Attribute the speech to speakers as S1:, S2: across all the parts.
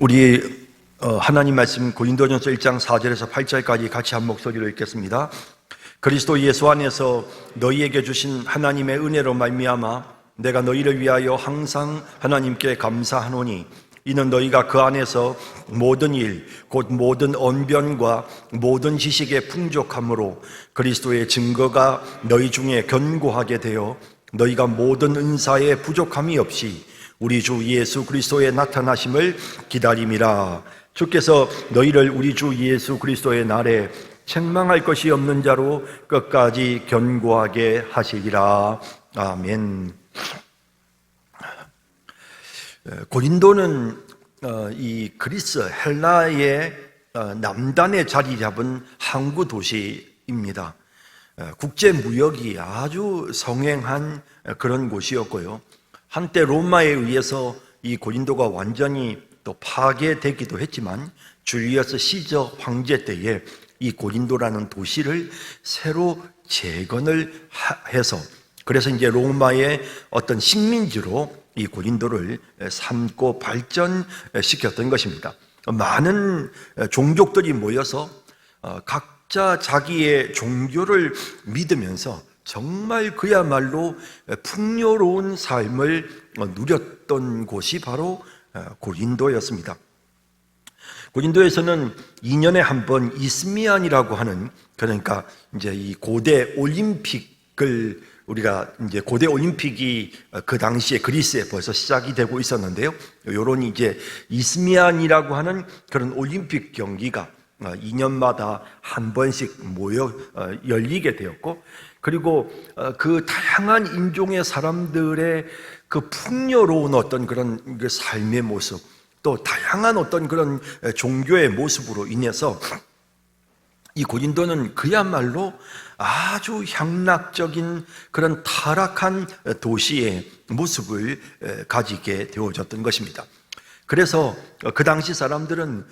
S1: 우리 하나님 말씀 고린도전서 1장 4절에서 8절까지 같이 한 목소리로 읽겠습니다. 그리스도 예수 안에서 너희에게 주신 하나님의 은혜로 말미암아 내가 너희를 위하여 항상 하나님께 감사하노니 이는 너희가 그 안에서 모든 일 곧 모든 언변과 모든 지식의 풍족함으로 그리스도의 증거가 너희 중에 견고하게 되어 너희가 모든 은사에 부족함이 없이 우리 주 예수 그리스도의 나타나심을 기다림이라. 주께서 너희를 우리 주 예수 그리스도의 날에 책망할 것이 없는 자로 끝까지 견고하게 하시리라. 아멘. 고린도는 이 그리스 헬라의 남단에 자리 잡은 항구 도시입니다. 국제 무역이 아주 성행한 그런 곳이었고요. 한때 로마에 의해서 이 고린도가 완전히 또 파괴되기도 했지만 줄리어스 시저 황제 때에 이 고린도라는 도시를 새로 재건을 해서 그래서 이제 로마의 어떤 식민지로 이 고린도를 삼고 발전시켰던 것입니다. 많은 종족들이 모여서 각자 자기의 종교를 믿으면서 정말 그야말로 풍요로운 삶을 누렸던 곳이 바로 고린도였습니다. 고린도에서는 2년에 한 번 이스미안이라고 하는, 그러니까 이제 이 고대 올림픽을 우리가 이제 고대 올림픽이 그 당시에 그리스에 벌써 시작이 되고 있었는데요. 요런 이제 이스미안이라고 하는 그런 올림픽 경기가 2년마다 한 번씩 열리게 되었고, 그리고 그 다양한 인종의 사람들의 그 풍요로운 어떤 그런 그 삶의 모습, 또 다양한 어떤 그런 종교의 모습으로 인해서 이 고린도는 그야말로 아주 향락적인 그런 타락한 도시의 모습을 가지게 되어졌던 것입니다. 그래서 그 당시 사람들은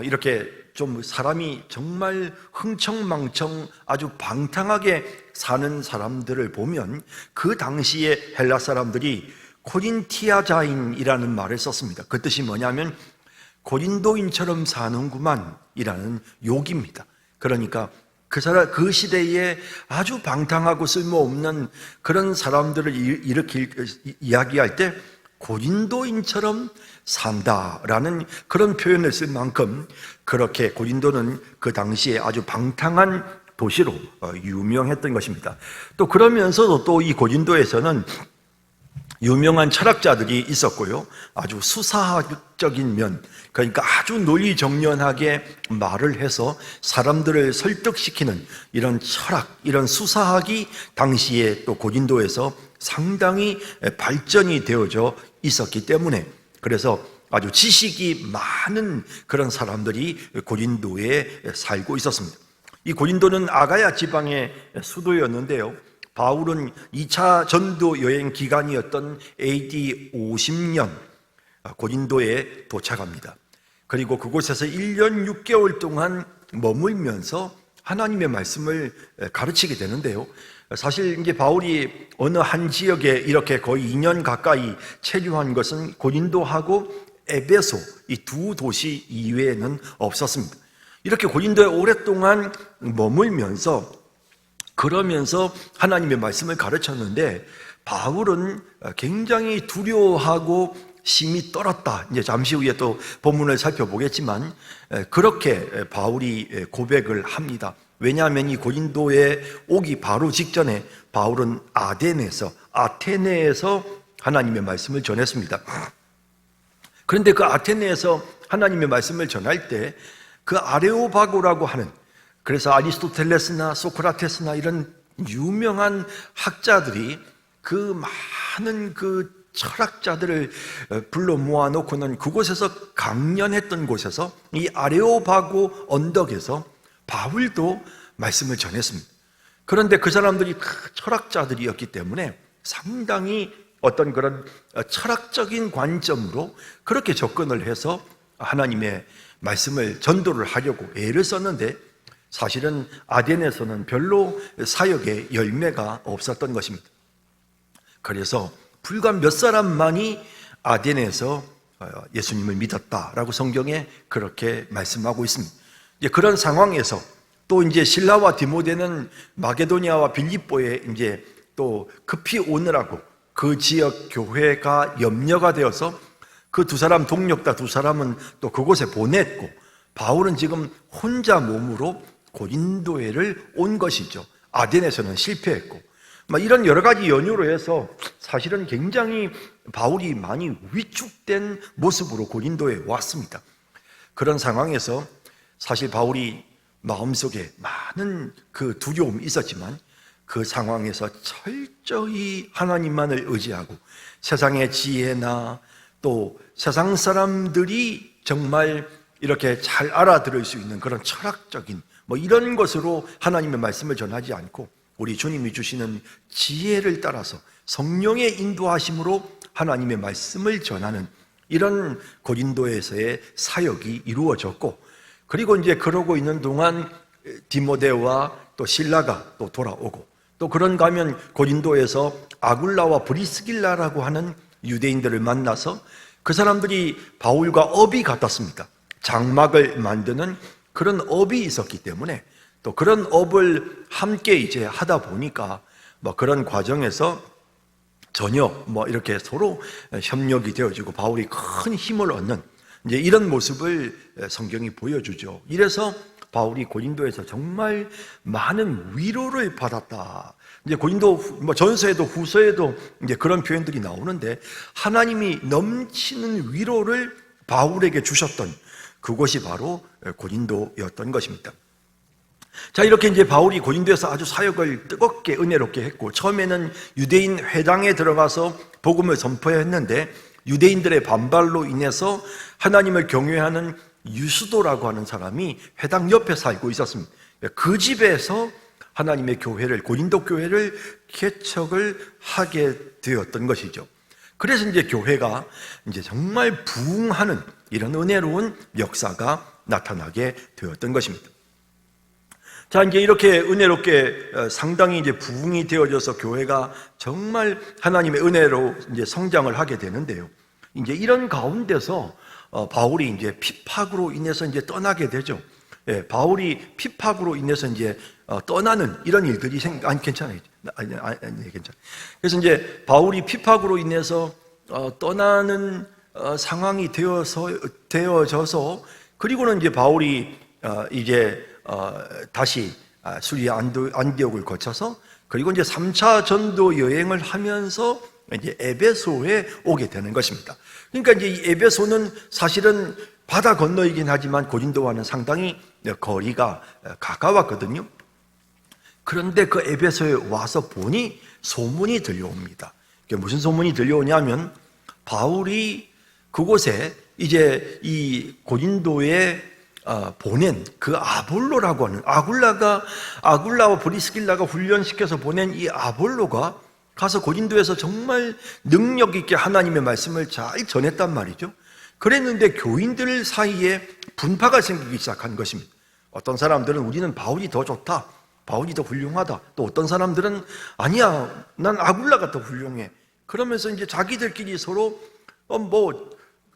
S1: 이렇게 좀 사람이 정말 흥청망청 아주 방탕하게 사는 사람들을 보면 그 당시에 헬라 사람들이 코린티아자인이라는 말을 썼습니다. 그 뜻이 뭐냐면 고린도인처럼 사는구만 이라는 욕입니다. 그러니까 그 시대에 아주 방탕하고 쓸모없는 그런 사람들을 이야기할 때 고린도인처럼 산다라는 그런 표현을 쓸 만큼 그렇게 고린도는 그 당시에 아주 방탕한 도시로 유명했던 것입니다. 또 그러면서도 또 이 고린도에서는 유명한 철학자들이 있었고요. 아주 수사학적인 면, 그러니까 아주 논리정연하게 말을 해서 사람들을 설득시키는 이런 철학, 이런 수사학이 당시에 또 고린도에서 상당히 발전이 되어져 있었기 때문에 그래서 아주 지식이 많은 그런 사람들이 고린도에 살고 있었습니다. 이 고린도는 아가야 지방의 수도였는데요. 바울은 2차 전도 여행 기간이었던 AD 50년 고린도에 도착합니다. 그리고 그곳에서 1년 6개월 동안 머물면서 하나님의 말씀을 가르치게 되는데요. 사실 이제 바울이 어느 한 지역에 이렇게 거의 2년 가까이 체류한 것은 고린도하고 에베소 이 두 도시 이외에는 없었습니다. 이렇게 고린도에 오랫동안 머물면서 그러면서 하나님의 말씀을 가르쳤는데 바울은 굉장히 두려워하고 심히 떨었다. 이제 잠시 후에 또 본문을 살펴보겠지만 그렇게 바울이 고백을 합니다. 왜냐하면 이 고린도에 오기 바로 직전에 바울은 아테네에서 하나님의 말씀을 전했습니다. 그런데 그 아테네에서 하나님의 말씀을 전할 때 그 아레오바고라고 하는, 그래서 아리스토텔레스나 소크라테스나 이런 유명한 학자들이 그 많은 그 철학자들을 불러 모아놓고는 그곳에서 강연했던 곳에서 이 아레오바고 언덕에서 바울도 말씀을 전했습니다. 그런데 그 사람들이 철학자들이었기 때문에 상당히 어떤 그런 철학적인 관점으로 그렇게 접근을 해서 하나님의 말씀을 전도를 하려고 애를 썼는데 사실은 아덴에서는 별로 사역의 열매가 없었던 것입니다. 그래서 불과 몇 사람만이 아덴에서 예수님을 믿었다라고 성경에 그렇게 말씀하고 있습니다. 이제 그런 상황에서 또 이제 실라와 디모데는 마게도니아와 빌립보에 이제 또 급히 오느라고 그 지역 교회가 염려가 되어서 그 두 사람 동력자 두 사람은 또 그곳에 보냈고, 바울은 지금 혼자 몸으로 고린도에를 온 것이죠. 아덴에서는 실패했고, 이런 여러 가지 연유로 해서 사실은 굉장히 바울이 많이 위축된 모습으로 고린도에 왔습니다. 그런 상황에서 사실 바울이 마음속에 많은 그 두려움이 있었지만 그 상황에서 철저히 하나님만을 의지하고 세상의 지혜나 또 세상 사람들이 정말 이렇게 잘 알아들을 수 있는 그런 철학적인 이런 것으로 하나님의 말씀을 전하지 않고 우리 주님이 주시는 지혜를 따라서 성령의 인도하심으로 하나님의 말씀을 전하는 이런 고린도에서의 사역이 이루어졌고, 그리고 이제 그러고 있는 동안 디모데와 또 실라가 또 돌아오고, 또 그런가 하면 고린도에서 아굴라와 브리스길라라고 하는 유대인들을 만나서 그 사람들이 바울과 업이 같았습니다. 장막을 만드는 그런 업이 있었기 때문에 또 그런 업을 함께 이제 하다 보니까 그런 과정에서 전혀 이렇게 서로 협력이 되어지고 바울이 큰 힘을 얻는 이제 이런 모습을 성경이 보여주죠. 이래서 바울이 고린도에서 정말 많은 위로를 받았다. 이제 고린도 전서에도 후서에도 이제 그런 표현들이 나오는데 하나님이 넘치는 위로를 바울에게 주셨던 그곳이 바로 고린도였던 것입니다. 자, 이렇게 이제 바울이 고린도에서 아주 사역을 뜨겁게 은혜롭게 했고, 처음에는 유대인 회당에 들어가서 복음을 선포했는데 유대인들의 반발로 인해서 하나님을 경외하는 유수도라고 하는 사람이 회당 옆에 살고 있었습니다. 그 집에서 하나님의 교회를, 고린도 교회를 개척을 하게 되었던 것이죠. 그래서 이제 교회가 이제 정말 부흥하는 이런 은혜로운 역사가 나타나게 되었던 것입니다. 자, 이제 이렇게 은혜롭게 상당히 이제 부흥이 되어져서 교회가 정말 하나님의 은혜로 이제 성장을 하게 되는데요. 이제 이런 가운데서 바울이 이제 핍박으로 인해서 이제 떠나게 되죠. 예, 바울이 핍박으로 인해서 이제 떠나는 이런 일들이 괜찮아요. 괜찮아요. 그래서 이제 바울이 핍박으로 인해서 떠나는 상황이 되어져서 그리고는 이제 바울이 이제 다시 수리아 안디옥을 거쳐서 그리고 이제 3차 전도 여행을 하면서 이제 에베소에 오게 되는 것입니다. 그러니까 이제 이 에베소는 사실은 바다 건너이긴 하지만 고린도와는 상당히 거리가 가까웠거든요. 그런데 그 에베소에 와서 보니 소문이 들려옵니다. 무슨 소문이 들려오냐면 바울이 그곳에 이제 이 고린도에 보낸 그 아볼로라고 하는 아굴라와 브리스길라가 훈련시켜서 보낸 이 아볼로가 가서 고린도에서 정말 능력 있게 하나님의 말씀을 잘 전했단 말이죠. 그랬는데 교인들 사이에 분파가 생기기 시작한 것입니다. 어떤 사람들은 우리는 바울이 더 좋다, 바울이 더 훌륭하다. 또 어떤 사람들은 아니야, 난 아굴라가 더 훌륭해. 그러면서 이제 자기들끼리 서로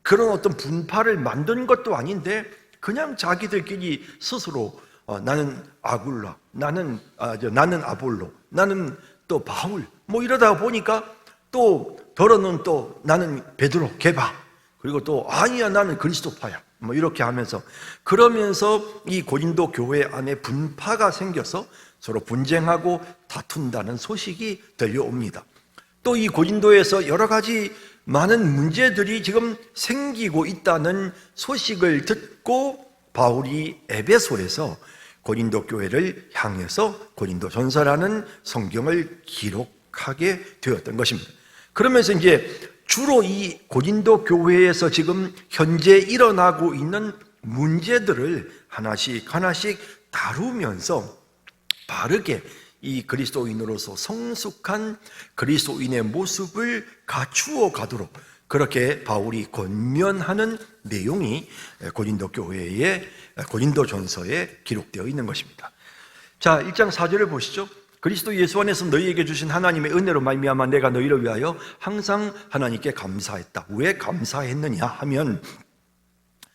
S1: 그런 어떤 분파를 만든 것도 아닌데 그냥 자기들끼리 스스로 나는 아굴라, 나는 아볼로, 나는 또 바울 이러다가 보니까 또 더러는 또 나는 베드로, 게바, 그리고 또 아니야 나는 그리스도파야 이렇게 하면서 그러면서 이 고린도 교회 안에 분파가 생겨서 서로 분쟁하고 다툰다는 소식이 들려옵니다. 또 이 고린도에서 여러 가지 많은 문제들이 지금 생기고 있다는 소식을 듣고 바울이 에베소에서 고린도 교회를 향해서 고린도전서라는 성경을 기록하게 되었던 것입니다. 그러면서 이제 주로 이 고린도 교회에서 지금 현재 일어나고 있는 문제들을 하나씩 다루면서 바르게 이 그리스도인으로서 성숙한 그리스도인의 모습을 갖추어 가도록 그렇게 바울이 권면하는 내용이 고린도 교회의 고린도전서에 기록되어 있는 것입니다. 자, 1장 4절을 보시죠. 그리스도 예수 안에서 너희에게 주신 하나님의 은혜로 말미암아 내가 너희를 위하여 항상 하나님께 감사했다. 왜 감사했느냐 하면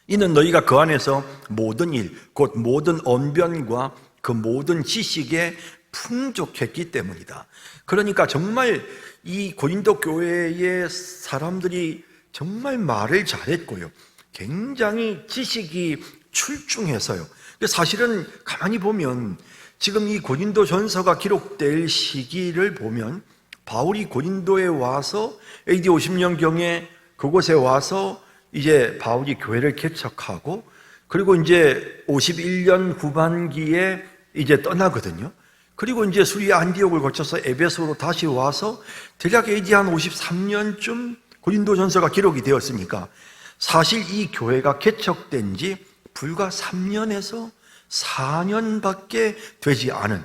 S1: 이는 너희가 그 안에서 모든 일, 곧 모든 언변과 그 모든 지식에 풍족했기 때문이다. 그러니까 정말 이 고린도 교회의 사람들이 정말 말을 잘했고요, 굉장히 지식이 출중해서요. 사실은 가만히 보면 지금 이 고린도 전서가 기록될 시기를 보면 바울이 고린도에 와서 AD 50년경에 그곳에 와서 이제 바울이 교회를 개척하고, 그리고 이제 51년 후반기에 이제 떠나거든요. 그리고 이제 수리아 안디옥을 거쳐서 에베소로 다시 와서 대략 AD 한 53년쯤 고린도 전서가 기록이 되었으니까 사실 이 교회가 개척된 지 불과 3년에서 4년밖에 되지 않은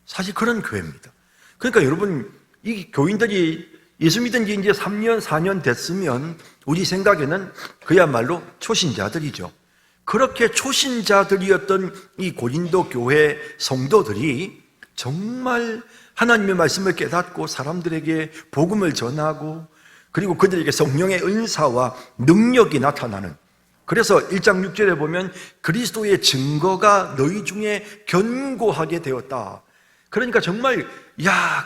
S1: 사실 그런 교회입니다. 그러니까 여러분, 이 교인들이 예수 믿은 지 이제 3년, 4년 됐으면 우리 생각에는 그야말로 초신자들이죠. 그렇게 초신자들이었던 이 고린도 교회 성도들이 정말 하나님의 말씀을 깨닫고 사람들에게 복음을 전하고, 그리고 그들에게 성령의 은사와 능력이 나타나는, 그래서 1장 6절에 보면 그리스도의 증거가 너희 중에 견고하게 되었다. 그러니까 정말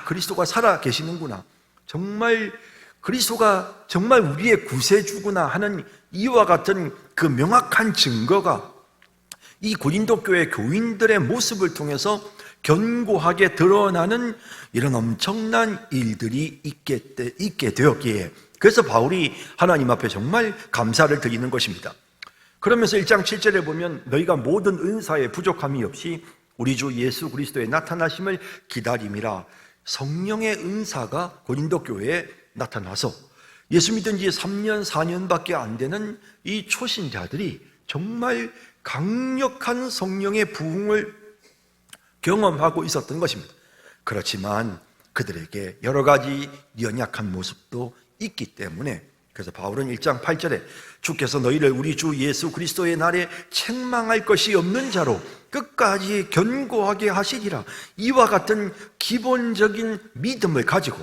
S1: 그리스도가 살아 계시는구나, 정말 그리스도가 정말 우리의 구세주구나 하는 이와 같은 그 명확한 증거가 이 고린도 교회 교인들의 모습을 통해서 견고하게 드러나는 이런 엄청난 일들이 있게 되었기에, 그래서 바울이 하나님 앞에 정말 감사를 드리는 것입니다. 그러면서 1장 7절에 보면 너희가 모든 은사에 부족함이 없이 우리 주 예수 그리스도의 나타나심을 기다림이라. 성령의 은사가 고린도 교회에 나타나서 예수 믿은 지 3년, 4년밖에 안 되는 이 초신자들이 정말 강력한 성령의 부흥을 경험하고 있었던 것입니다. 그렇지만 그들에게 여러 가지 연약한 모습도 있기 때문에, 그래서 바울은 1장 8절에 주께서 너희를 우리 주 예수 그리스도의 날에 책망할 것이 없는 자로 끝까지 견고하게 하시리라. 이와 같은 기본적인 믿음을 가지고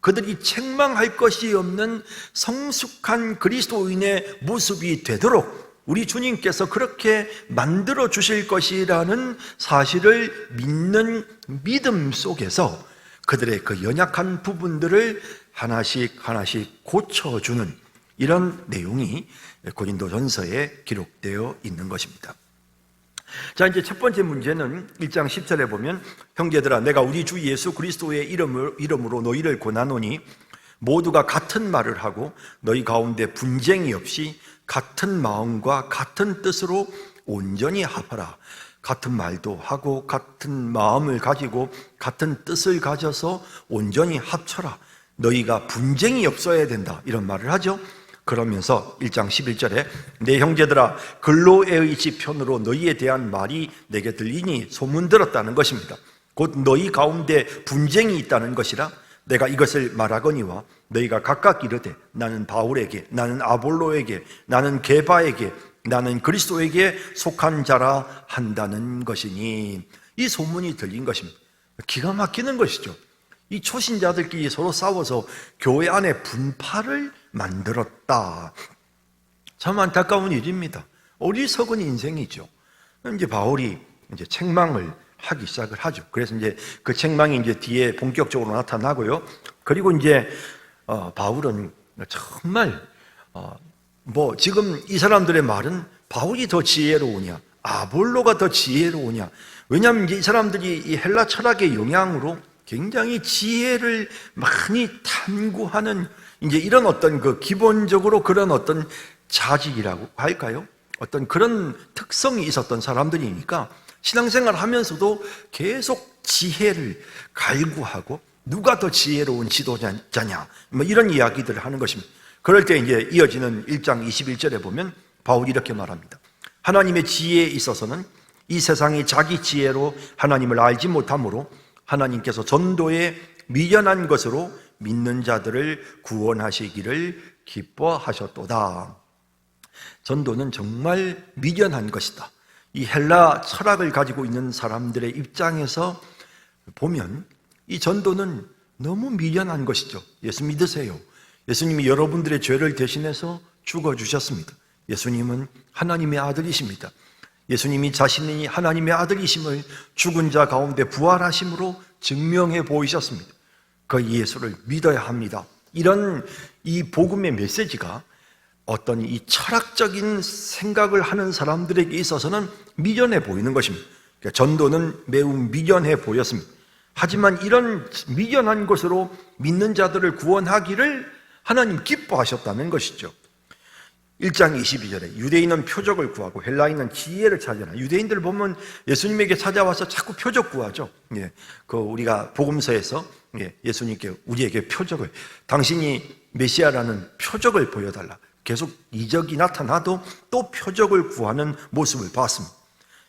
S1: 그들이 책망할 것이 없는 성숙한 그리스도인의 모습이 되도록 우리 주님께서 그렇게 만들어 주실 것이라는 사실을 믿는 믿음 속에서 그들의 그 연약한 부분들을 하나씩 하나씩 고쳐주는 이런 내용이 고린도전서에 기록되어 있는 것입니다. 자, 이제 첫 번째 문제는 1장 10절에 보면 형제들아 내가 우리 주 예수 그리스도의 이름으로 너희를 권하노니 모두가 같은 말을 하고 너희 가운데 분쟁이 없이 같은 마음과 같은 뜻으로 온전히 합하라. 같은 말도 하고 같은 마음을 가지고 같은 뜻을 가져서 온전히 합쳐라. 너희가 분쟁이 없어야 된다, 이런 말을 하죠. 그러면서 1장 11절에 내 형제들아 글로에의 지편으로 너희에 대한 말이 내게 들리니 소문 들었다는 것입니다. 곧 너희 가운데 분쟁이 있다는 것이라 내가 이것을 말하거니와 너희가 각각 이르되 나는 바울에게, 나는 아볼로에게, 나는 게바에게, 나는 그리스도에게 속한 자라 한다는 것이니, 이 소문이 들린 것입니다. 기가 막히는 것이죠. 이 초신자들끼리 서로 싸워서 교회 안에 분파를 만들었다. 참 안타까운 일입니다. 어리석은 인생이죠. 이제 바울이 이제 책망을 하기 시작을 하죠. 그래서 이제 그 책망이 이제 뒤에 본격적으로 나타나고요. 그리고 이제 바울은 정말 지금 이 사람들의 말은 바울이 더 지혜로우냐, 아볼로가 더 지혜로우냐. 왜냐하면 이제 이 사람들이 이 헬라 철학의 영향으로 굉장히 지혜를 많이 탐구하는 이제 이런 어떤 그 기본적으로 그런 어떤 자질이라고 할까요? 어떤 그런 특성이 있었던 사람들이니까 신앙생활 하면서도 계속 지혜를 갈구하고 누가 더 지혜로운 지도자냐, 이런 이야기들을 하는 것입니다. 그럴 때 이제 이어지는 1장 21절에 보면 바울이 이렇게 말합니다. 하나님의 지혜에 있어서는 이 세상이 자기 지혜로 하나님을 알지 못하므로 하나님께서 전도에 미련한 것으로 믿는 자들을 구원하시기를 기뻐하셨도다. 전도는 정말 미련한 것이다. 이 헬라 철학을 가지고 있는 사람들의 입장에서 보면 이 전도는 너무 미련한 것이죠. 예수 믿으세요. 예수님이 여러분들의 죄를 대신해서 죽어주셨습니다. 예수님은 하나님의 아들이십니다. 예수님이 자신이 하나님의 아들이심을 죽은 자 가운데 부활하심으로 증명해 보이셨습니다. 그 예수를 믿어야 합니다. 이런 이 복음의 메시지가 어떤 이 철학적인 생각을 하는 사람들에게 있어서는 미련해 보이는 것입니다. 그러니까 전도는 매우 미련해 보였습니다. 하지만 이런 미련한 것으로 믿는 자들을 구원하기를 하나님 기뻐하셨다는 것이죠. 1장 22절에 유대인은 표적을 구하고 헬라인은 지혜를 찾으나, 유대인들 보면 예수님에게 찾아와서 자꾸 표적 구하죠. 우리가 복음서에서 예수님께 우리에게 표적을, 당신이 메시아라는 표적을 보여달라, 계속 이적이 나타나도 또 표적을 구하는 모습을 봤습니다.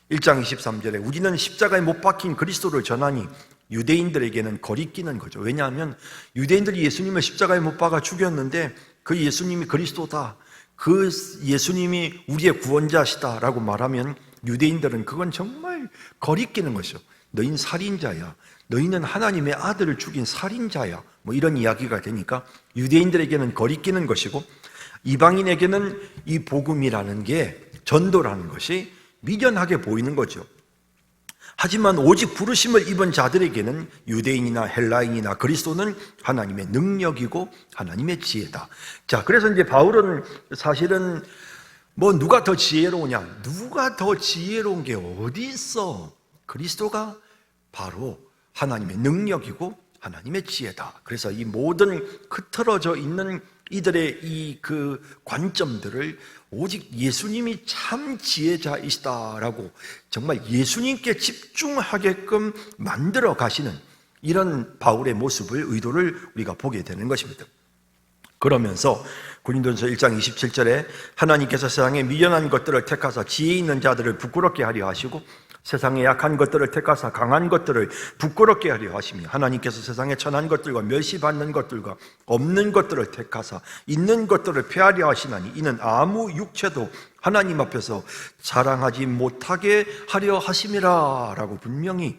S1: 1장 23절에 우리는 십자가에 못 박힌 그리스도를 전하니, 유대인들에게는 거리끼는 거죠. 왜냐하면 유대인들이 예수님을 십자가에 못 박아 죽였는데 그 예수님이 그리스도다, 그 예수님이 우리의 구원자시다라고 말하면 유대인들은 그건 정말 거리끼는 것이죠. 너희는 살인자야, 너희는 하나님의 아들을 죽인 살인자야, 뭐 이런 이야기가 되니까 유대인들에게는 거리끼는 것이고, 이방인에게는 이 복음이라는 게, 전도라는 것이 미련하게 보이는 거죠. 하지만 오직 부르심을 입은 자들에게는 유대인이나 헬라인이나 그리스도는 하나님의 능력이고 하나님의 지혜다. 자, 그래서 이제 바울은 사실은 뭐 누가 더 지혜로우냐, 누가 더 지혜로운 게 어디 있어? 그리스도가 바로 하나님의 능력이고 하나님의 지혜다. 그래서 이 모든 흐트러져 있는 이들의 이 그 관점들을 오직 예수님이 참 지혜자이시다라고 정말 예수님께 집중하게끔 만들어 가시는 이런 바울의 모습을, 의도를 우리가 보게 되는 것입니다. 그러면서 고린도전서 1장 27절에 하나님께서 세상에 미련한 것들을 택하사 지혜 있는 자들을 부끄럽게 하려 하시고 세상에 약한 것들을 택하사 강한 것들을 부끄럽게 하려 하시며, 하나님께서 세상에 천한 것들과 멸시받는 것들과 없는 것들을 택하사 있는 것들을 폐하려 하시나니 이는 아무 육체도 하나님 앞에서 자랑하지 못하게 하려 하심이라 라고 분명히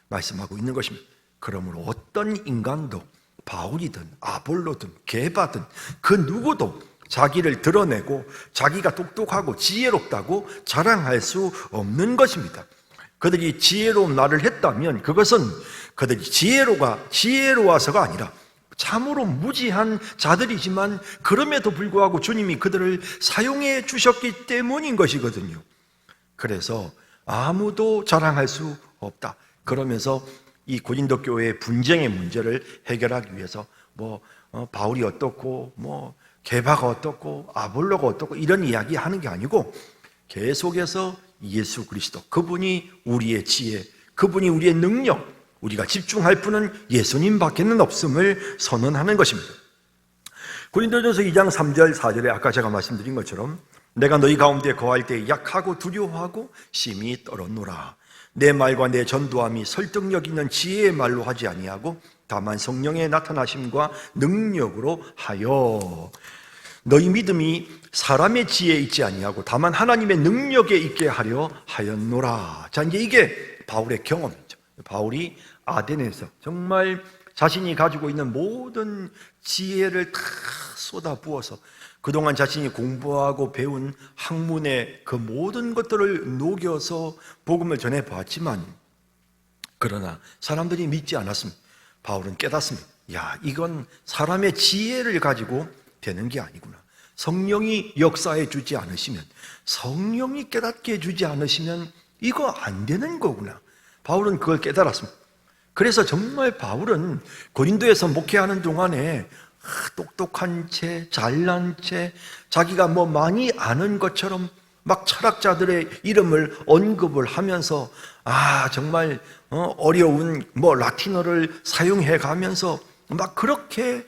S1: 말씀하고 있는 것입니다. 그러므로 어떤 인간도 바울이든 아볼로든 게바든 그 누구도 자기를 드러내고 자기가 똑똑하고 지혜롭다고 자랑할 수 없는 것입니다. 그들이 지혜로운 말을 했다면 그것은 그들이 지혜로워서가 아니라 참으로 무지한 자들이지만 그럼에도 불구하고 주님이 그들을 사용해 주셨기 때문인 것이거든요. 그래서 아무도 자랑할 수 없다. 그러면서 이 고린도 교회의 분쟁의 문제를 해결하기 위해서 바울이 어떻고 게바가 어떻고 아볼로가 어떻고 이런 이야기 하는 게 아니고, 계속해서 예수 그리스도, 그분이 우리의 지혜, 그분이 우리의 능력, 우리가 집중할 분은 예수님밖에는 없음을 선언하는 것입니다. 고린도전서 2장 3절 4절에 아까 제가 말씀드린 것처럼 내가 너희 가운데 거할 때 약하고 두려워하고 심히 떨었노라. 내 말과 내 전도함이 설득력 있는 지혜의 말로 하지 아니하고 다만 성령의 나타나심과 능력으로 하여, 너희 믿음이 사람의 지혜에 있지 아니하고 다만 하나님의 능력에 있게 하려 하였노라. 자, 이제 이게 바울의 경험이죠. 바울이 아덴에서 정말 자신이 가지고 있는 모든 지혜를 다 쏟아부어서 그동안 자신이 공부하고 배운 학문의 그 모든 것들을 녹여서 복음을 전해보았지만, 그러나 사람들이 믿지 않았습니다. 바울은 깨닫습니다. 야, 이건 사람의 지혜를 가지고 되는 게 아니구나. 성령이 역사해 주지 않으시면, 성령이 깨닫게 해주지 않으시면 이거 안 되는 거구나. 바울은 그걸 깨달았습니다. 그래서 정말 바울은 고린도에서 목회하는 동안에 똑똑한 채, 잘난 채, 자기가 많이 아는 것처럼 막 철학자들의 이름을 언급을 하면서 정말 어려운 라틴어를 사용해 가면서 막 그렇게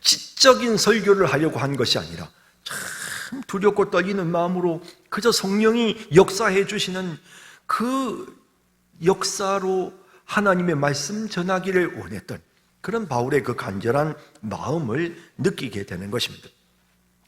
S1: 지적인 설교를 하려고 한 것이 아니라 참 두렵고 떨리는 마음으로 그저 성령이 역사해 주시는 그 역사로 하나님의 말씀 전하기를 원했던 그런 바울의 그 간절한 마음을 느끼게 되는 것입니다.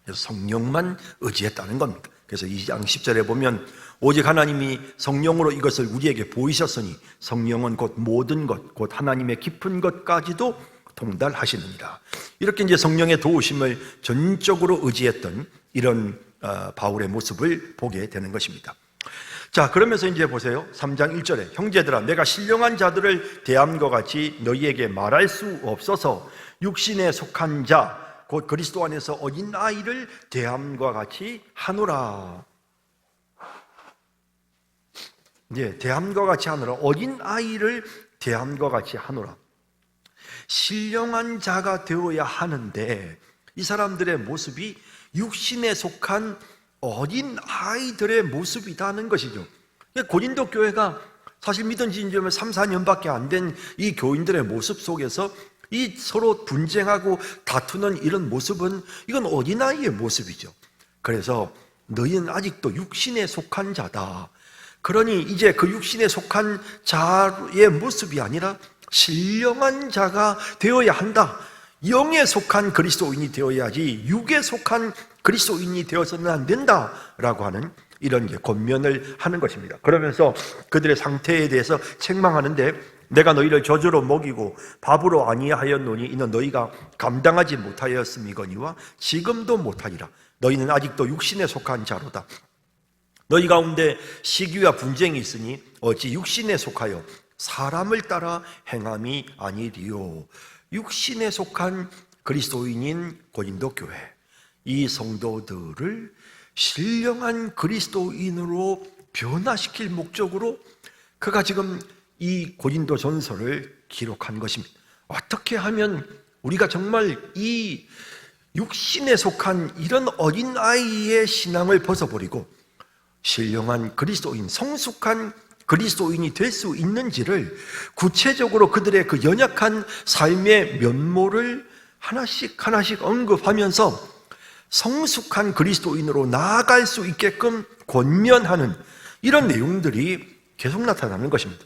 S1: 그래서 성령만 의지했다는 겁니다. 그래서 2장 10절에 보면 오직 하나님이 성령으로 이것을 우리에게 보이셨으니 성령은 곧 모든 것, 곧 하나님의 깊은 것까지도 통달하시느니라. 이렇게 이제 성령의 도우심을 전적으로 의지했던 이런 바울의 모습을 보게 되는 것입니다. 자, 그러면서 이제 보세요. 3장 1절에 형제들아 내가 신령한 자들을 대함과 같이 너희에게 말할 수 없어서 육신에 속한 자 곧 그리스도 안에서 어린 아이를 대함과 같이 하노라. 예, 대함과 같이 하노라. 어린 아이를 대함과 같이 하노라. 신령한 자가 되어야 하는데 이 사람들의 모습이 육신에 속한 어린 아이들의 모습이라는 것이죠. 고린도 교회가 사실 믿은 지 이제 3, 4년밖에 안 된 이 교인들의 모습 속에서 이 서로 분쟁하고 다투는 이런 모습은 이건 어린아이의 모습이죠. 그래서 너희는 아직도 육신에 속한 자다. 그러니 이제 그 육신에 속한 자의 모습이 아니라 신령한 자가 되어야 한다. 영에 속한 그리스도인이 되어야지 육에 속한 그리스도인이 되어서는 안 된다라고 하는 이런 권면을 하는 것입니다. 그러면서 그들의 상태에 대해서 책망하는데 내가 너희를 저주로 먹이고 밥으로 아니하였노니 이는 너희가 감당하지 못하였음이거니와 지금도 못하리라. 너희는 아직도 육신에 속한 자로다. 너희 가운데 시기와 분쟁이 있으니 어찌 육신에 속하여 사람을 따라 행함이 아니리요. 육신에 속한 그리스도인인 고린도 교회, 이 성도들을 신령한 그리스도인으로 변화시킬 목적으로 그가 지금 이 고린도 전서를 기록한 것입니다. 어떻게 하면 우리가 정말 이 육신에 속한 이런 어린아이의 신앙을 벗어버리고 신령한 그리스도인, 성숙한 그리스도인이 될 수 있는지를 구체적으로 그들의 그 연약한 삶의 면모를 하나씩 하나씩 언급하면서 성숙한 그리스도인으로 나아갈 수 있게끔 권면하는 이런 내용들이 계속 나타나는 것입니다.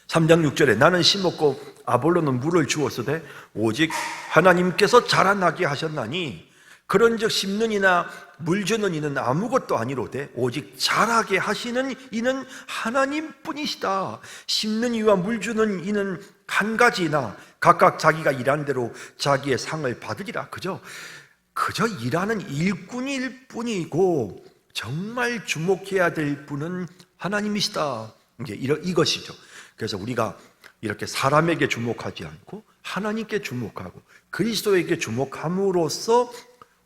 S1: 3장 6절에 나는 심었고 아볼로는 물을 주었으되 오직 하나님께서 자라나게 하셨나니 그런즉 심는 이나 물 주는 이는 아무것도 아니로되 오직 자라게 하시는 이는 하나님뿐이시다. 심는 이와 물 주는 이는 한 가지나 각각 자기가 일한 대로 자기의 상을 받으리라. 그저 일하는 일꾼일 뿐이고 정말 주목해야 될 분은 하나님이시다. 이제 이것이죠. 그래서 우리가 이렇게 사람에게 주목하지 않고 하나님께 주목하고 그리스도에게 주목함으로써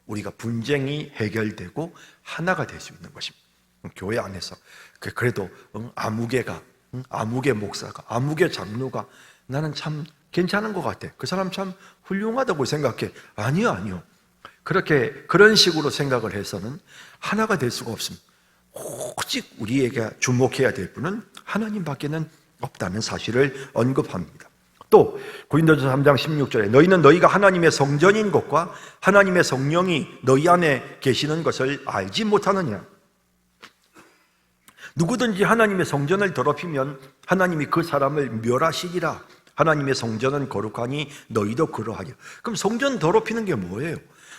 S1: 우리가 분쟁이 해결되고 하나가 될 수 있는 것입니다. 교회 안에서 그래도 아무개가, 아무개 목사가, 아무개 장로가 나는 참 괜찮은 것 같아. 그 사람 참 훌륭하다고 생각해. 아니요. 그런 식으로 생각을 해서는 하나가 될 수가 없습니다. 오직 우리에게 주목해야 될 분은 하나님밖에는 없다는 사실을 언급합니다. 또 고린도전서 3장 16절에 너희는 너희가 하나님의 성전인 것과 하나님의 성령이 너희 안에 계시는 것을 알지 못하느냐. 누구든지 하나님의 성전을 더럽히면 하나님이 그 사람을 멸하시리라. 하나님의 성전은 거룩하니 너희도 그러하려. 그럼 성전 더럽히는 게 뭐예요?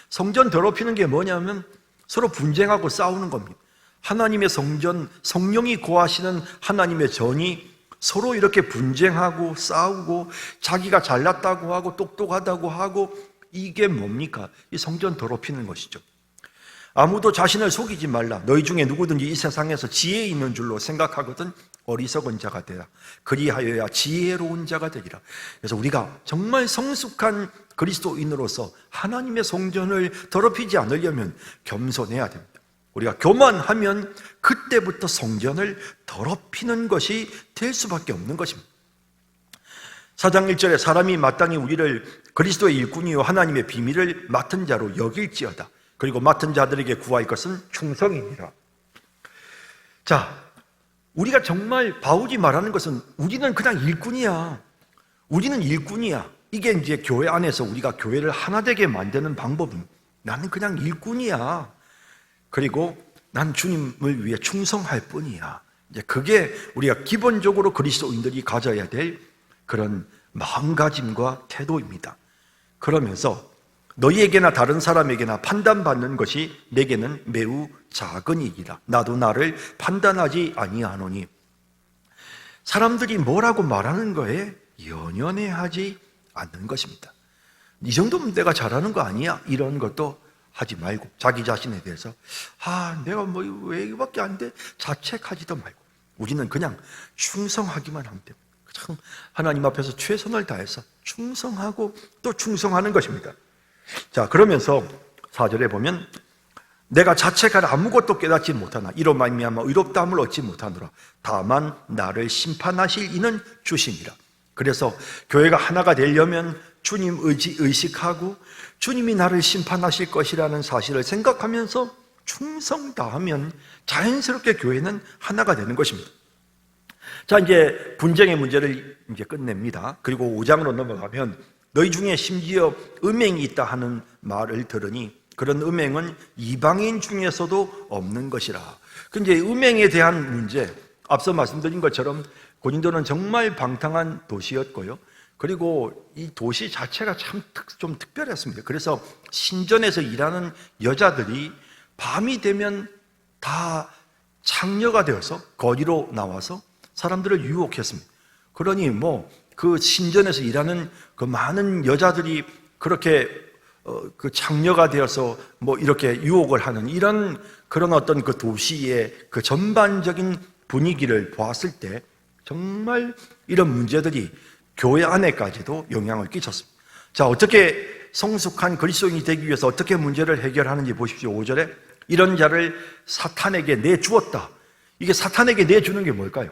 S1: 성전 더럽히는 게 뭐냐면 서로 분쟁하고 싸우는 겁니다. 하나님의 성전, 성령이 거하시는 하나님의 전이 서로 이렇게 분쟁하고 싸우고 자기가 잘났다고 하고 똑똑하다고 하고 이게 뭡니까? 이 성전 더럽히는 것이죠. 아무도 자신을 속이지 말라. 너희 중에 누구든지 이 세상에서 지혜 있는 줄로 생각하거든 어리석은 자가 되라. 그리하여야 지혜로운 자가 되리라. 그래서 우리가 정말 성숙한 그리스도인으로서 하나님의 성전을 더럽히지 않으려면 겸손해야 됩니다. 우리가 교만하면 그때부터 성전을 더럽히는 것이 될 수밖에 없는 것입니다. 4장 1절에 사람이 마땅히 우리를 그리스도의 일꾼이요 하나님의 비밀을 맡은 자로 여길지어다. 그리고 맡은 자들에게 구할 것은 충성이니라. 자, 우리가 정말 바울이 말하는 것은 우리는 그냥 일꾼이야. 우리는 일꾼이야. 이게 이제 교회 안에서 우리가 교회를 하나 되게 만드는 방법은 나는 그냥 일꾼이야. 그리고 난 주님을 위해 충성할 뿐이야. 이제 그게 우리가 기본적으로 그리스도인들이 가져야 될 그런 마음가짐과 태도입니다. 그러면서 너희에게나 다른 사람에게나 판단받는 것이 내게는 매우 작은 이기라. 나도 나를 판단하지 아니하노니. 사람들이 뭐라고 말하는 거에 연연해하지 않는 것입니다. 이 정도면 내가 잘하는 거 아니야? 이런 것도 하지 말고, 자기 자신에 대해서 내가 뭐 왜 이거밖에 안 돼? 자책하지도 말고, 우리는 그냥 충성하기만 하면 됩니다. 참 하나님 앞에서 최선을 다해서 충성하고 또 충성하는 것입니다. 자, 그러면서 4절에 보면 내가 자책하라 아무것도 깨닫지 못하나 이로 말미암아 의롭다함을 얻지 못하노라. 다만 나를 심판하실 이는 주심이라. 그래서 교회가 하나가 되려면 주님 의식하고 주님이 나를 심판하실 것이라는 사실을 생각하면서 충성 다하면 자연스럽게 교회는 하나가 되는 것입니다. 자, 이제 분쟁의 문제를 이제 끝냅니다. 그리고 5장으로 넘어가면 너희 중에 심지어 음행이 있다 하는 말을 들으니 그런 음행은 이방인 중에서도 없는 것이라. 근데 음행에 대한 문제, 앞서 말씀드린 것처럼 고린도는 정말 방탕한 도시였고요. 그리고 이 도시 자체가 참 좀 특별했습니다. 그래서 신전에서 일하는 여자들이 밤이 되면 다 창녀가 되어서 거리로 나와서 사람들을 유혹했습니다. 그러니 그 신전에서 일하는 그 많은 여자들이 그렇게 그 창녀가 되어서 이렇게 유혹을 하는 이런 그런 어떤 그 도시의 그 전반적인 분위기를 보았을 때 정말 이런 문제들이 교회 안에까지도 영향을 끼쳤습니다. 자, 어떻게 성숙한 그리스도인이 되기 위해서 어떻게 문제를 해결하는지 보십시오. 5절에 이런 자를 사탄에게 내주었다. 이게 사탄에게 내주는 게 뭘까요?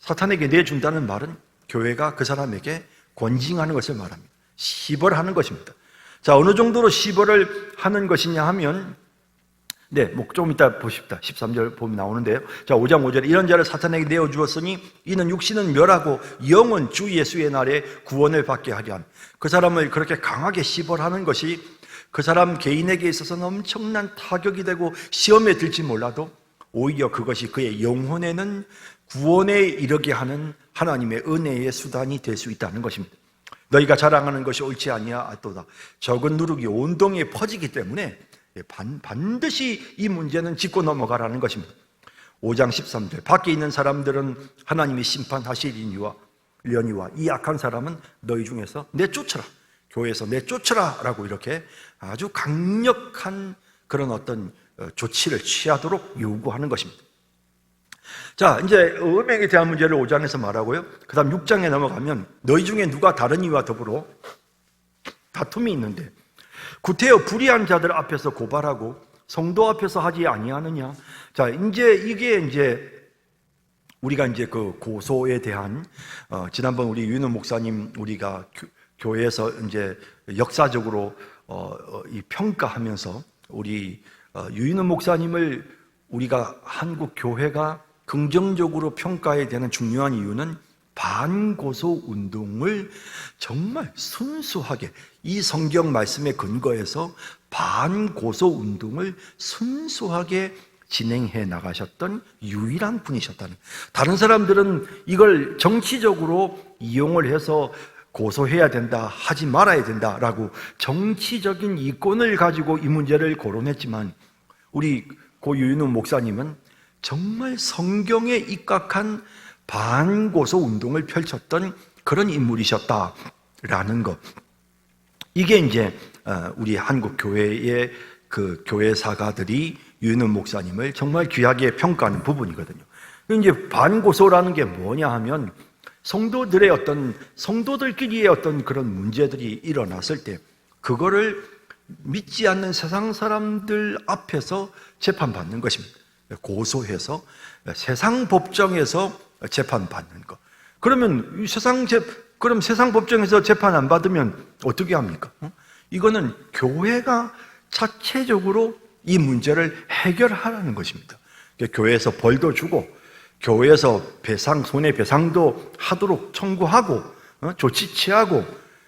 S1: 사탄에게 내준다는 말은 교회가 그 사람에게 권징하는 것을 말합니다. 시벌하는 것입니다. 자, 어느 정도로 시벌을 하는 것이냐 하면 조금 이따 보십시다. 13절 보면 나오는데요. 자, 5장 5절에 이런 자를 사탄에게 내어주었으니 이는 육신은 멸하고 영은 주 예수의 날에 구원을 받게 하려 함. 그 사람을 그렇게 강하게 시벌하는 것이 그 사람 개인에게 있어서는 엄청난 타격이 되고 시험에 들지 몰라도 오히려 그것이 그의 영혼에는 구원에 이르게 하는 하나님의 은혜의 수단이 될 수 있다는 것입니다. 너희가 자랑하는 것이 옳지 아니하도다. 적은 누룩이 온 동에 퍼지기 때문에 반드시 이 문제는 짚고 넘어가라는 것입니다. 5장 13절 밖에 있는 사람들은 하나님이 심판하시리니와 이 악한 사람은 너희 중에서 내쫓으라, 교회에서 내쫓으라 라고 이렇게 아주 강력한 그런 어떤 조치를 취하도록 요구하는 것입니다. 자, 이제 음행에 대한 문제를 5장에서 말하고요. 그 다음 6장에 넘어가면 너희 중에 누가 다른 이와 더불어 다툼이 있는데 구태여 불의한 자들 앞에서 고발하고 성도 앞에서 하지 아니하느냐. 자, 이게 우리가 그 고소에 대한 지난번 우리 유인원 목사님 우리가 교회에서 이제 역사적으로 이 평가하면서 우리 유인원 목사님을 우리가 한국 교회가 긍정적으로 평가해야 되는 중요한 이유는 반고소 운동을 정말 순수하게 이 성경 말씀에 근거해서 반고소 운동을 순수하게 진행해 나가셨던 유일한 분이셨다는. 다른 사람들은 이걸 정치적으로 이용을 해서 고소해야 된다, 하지 말아야 된다라고 정치적인 이권을 가지고 이 문제를 거론했지만 우리 고 유인우 목사님은 정말 성경에 입각한 반고소 운동을 펼쳤던 그런 인물이셨다라는 것. 이게 이제 우리 한국 교회의 그 교회사가들이 유인우 목사님을 정말 귀하게 평가하는 부분이거든요. 이제 반고소라는 게 뭐냐 하면 성도들끼리의 어떤 그런 문제들이 일어났을 때 그거를 믿지 않는 세상 사람들 앞에서 재판받는 것입니다. 고소해서 세상 법정에서 재판받는 것. 그럼 세상 법정에서 재판 안 받으면 어떻게 합니까? 이거는 교회가 자체적으로 이 문제를 해결하라는 것입니다. 교회에서 벌도 주고 교회에서 손해배상도 하도록 청구하고 조치 취하고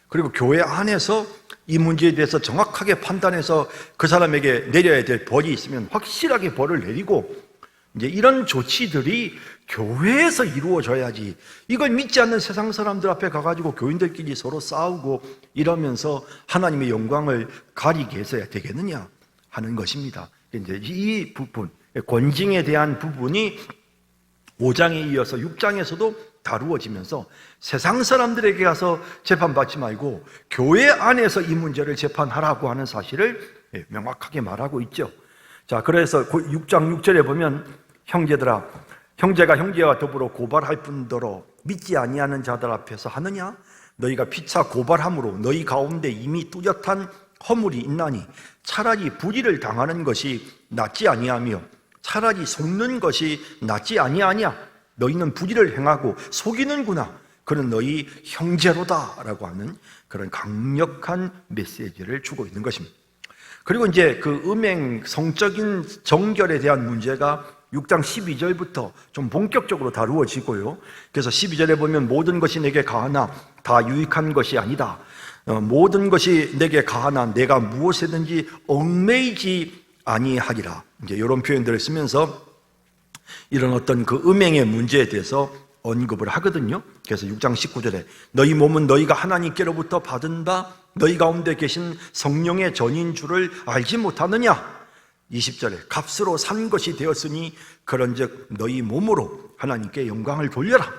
S1: 그리고 교회 안에서 이 문제에 대해서 정확하게 판단해서 그 사람에게 내려야 될 벌이 있으면 확실하게 벌을 내리고 이제 이런 조치들이 교회에서 이루어져야지 이걸 믿지 않는 세상 사람들 앞에 가가지고 교인들끼리 서로 싸우고 이러면서 하나님의 영광을 가리게 해서야 되겠느냐 하는 것입니다. 이제 이 부분, 권징에 대한 부분이 5장에 이어서 6장에서도 다루어지면서 세상 사람들에게 가서 재판받지 말고 교회 안에서 이 문제를 재판하라고 하는 사실을 명확하게 말하고 있죠. 자, 그래서 6장 6절에 보면 형제들아, 형제가 형제와 더불어 고발할 뿐더러 믿지 아니하는 자들 앞에서 하느냐? 너희가 피차 고발함으로 너희 가운데 이미 뚜렷한 허물이 있나니 차라리 불의를 당하는 것이 낫지 아니하며 차라리 속는 것이 낫지 아니하냐? 너희는 불의를 행하고 속이는구나. 그는 너희 형제로다 라고 하는 그런 강력한 메시지를 주고 있는 것입니다. 그리고 이제 그 음행, 성적인 정결에 대한 문제가 6장 12절부터 좀 본격적으로 다루어지고요. 그래서 12절에 보면 모든 것이 내게 가하나 다 유익한 것이 아니다. 모든 것이 내게 가하나 내가 무엇이든지 얽매이지 아니하리라. 이제 이런 표현들을 쓰면서 이런 어떤 그 음행의 문제에 대해서 언급을 하거든요. 그래서 6장 19절에 너희 몸은 너희가 하나님께로부터 받은 바 너희 가운데 계신 성령의 전인 줄을 알지 못하느냐? 20절에 값으로 산 것이 되었으니 그런즉 너희 몸으로 하나님께 영광을 돌려라.